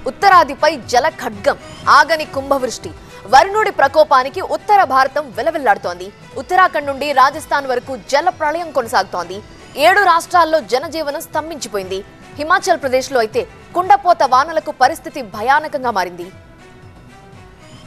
ఉత్తరాదిపై జల ఖడ్గం, ఆగని కుంభవృష్టి. వరుణుడి ప్రకోపానికి ఉత్తర భారతం వెలవెల్లాడుతోంది. ఉత్తరాఖండ్ నుండి రాజస్థాన్ వరకు జల ప్రళయం కొనసాగుతోంది. 7 రాష్ట్రాల్లో జనజీవనం స్తంభించిపోయింది. హిమాచల్ ప్రదేశ్లో అయితే కుండపోత వానలకు పరిస్థితి భయానకంగా మారింది.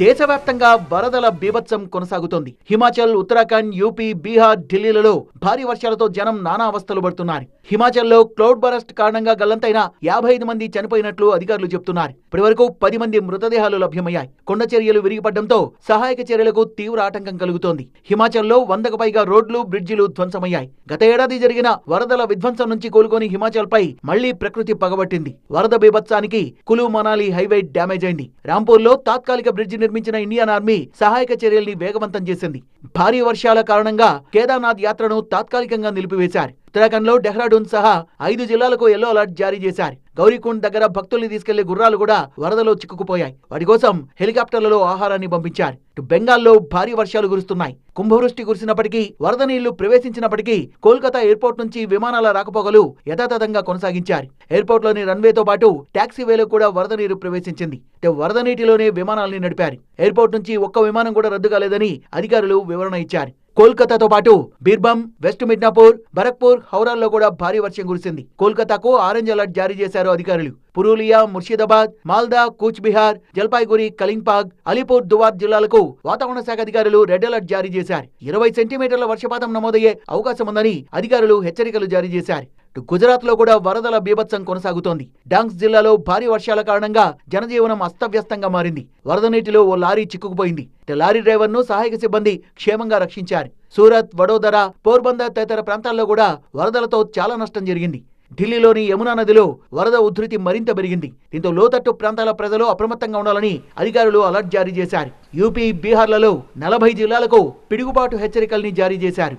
దేశవ్యాప్తంగా వరదల బీభత్సం కొనసాగుతోంది. హిమాచల్, ఉత్తరాఖండ్, యూపీ, బీహార్, ఢిల్లీలలో భారీ వర్షాలతో జనం నానా అవస్థలు పడుతున్నారు. హిమాచల్లో క్లౌడ్ బరస్ట్ కారణంగా గల్లంతైన 55 మంది చనిపోయినట్లు అధికారులు చెబుతున్నారు. ఇప్పటివరకు 10 మంది మృతదేహాలు లభ్యమయ్యాయి. కొండ చర్యలు విరిగిపడడంతో సహాయక చర్యలకు తీవ్ర ఆటంకం కలుగుతోంది. హిమాచల్లో 100కు పైగా రోడ్లు, బ్రిడ్జిలు ధ్వంసమయ్యాయి. గత ఏడాది జరిగిన వరదల విధ్వంసం నుంచి కోలుకొని హిమాచల్ పై మళ్లీ ప్రకృతి పగబట్టింది. వరద బీభత్సానికి కులు మనాలి హైవే డ్యామేజ్ అయింది. రాంపూర్లో తాత్కాలిక బ్రిడ్జి నిర్మించిన ఇండియన్ ఆర్మీ సహాయక చర్యల్ని వేగవంతం చేసింది. భారీ వర్షాల కారణంగా కేదార్నాథ్ యాత్రను తాత్కాలికంగా నిలిపివేశారు. ఉత్తరాఖండ్ లో డెహ్రాడూన్ సహా 5 జిల్లాలకు ఎల్లో అలర్ట్ జారీ చేశారు. గౌరీకుండ్ దగ్గర భక్తుల్ని తీసుకెళ్లే గుర్రాలు కూడా వరదలో చిక్కుకుపోయాయి. వాటి కోసం హెలికాప్టర్లలో ఆహారాన్ని పంపించారు. బెంగాల్లో భారీ వర్షాలు కురుస్తున్నాయి. కుంభవృష్టి కురిసినప్పటికీ, వరద నీళ్లు ప్రవేశించినప్పటికీ కోల్కతా ఎయిర్పోర్ట్ నుంచి విమానాల రాకపోకలు యథాతథంగా కొనసాగించారు. ఎయిర్పోర్ట్లోని రన్వేతో పాటు టాక్సీవేలో కూడా వరద నీరు ప్రవేశించింది. వరద నీటిలోనే విమానాల్ని నడిపారు. ఎయిర్పోర్ట్ నుంచి ఒక్క విమానం కూడా రద్దు కాలేదని అధికారులు వివరణ ఇచ్చారు. కోల్కతాతో పాటు బీర్భం, వెస్ట్ మిడ్నాపూర్, బరక్పూర్, హౌరాల్లో కూడా భారీ వర్షం కురిసింది. కోల్కతాకు ఆరెంజ్ అలర్ట్ జారీ చేశారు అధికారులు. పురూలియా, ముర్షిదాబాద్, మాల్దా, కూచ్ బిహార్, జల్పాయిగురి, కలింపాగ్, అలీపూర్ దువార్ జిల్లాలకు వాతావరణ శాఖ అధికారులు రెడ్ అలర్ట్ జారీ చేశారు. 20 సెంటీమీటర్ల వర్షపాతం నమోదయ్యే అవకాశం ఉందని అధికారులు హెచ్చరికలు జారీ చేశారు. గుజరాత్ లో కూడా వరదల బీభత్సం కొనసాగుతోంది. డాంగ్స్ జిల్లాలో భారీ వర్షాల కారణంగా జనజీవనం అస్తవ్యస్తంగా మారింది. వరద నీటిలో ఓ లారీ చిక్కుకుపోయింది. లారీ డ్రైవర్ ను సహాయక సిబ్బంది క్షేమంగా రక్షించారు. సూరత్, వడోదర, పోర్బందర్ తదితర ప్రాంతాల్లో కూడా వరదలతో చాలా నష్టం జరిగింది. ఢిల్లీలోని యమునా నదిలో వరద ఉధృతి మరింత పెరిగింది. దీంతో లోతట్టు ప్రాంతాల ప్రజలు అప్రమత్తంగా ఉండాలని అధికారులు అలర్ట్ జారీ చేశారు. యూపీ, బీహార్లలో 40 జిల్లాలకు పిడుగుబాటు హెచ్చరికల్ని జారీ చేశారు.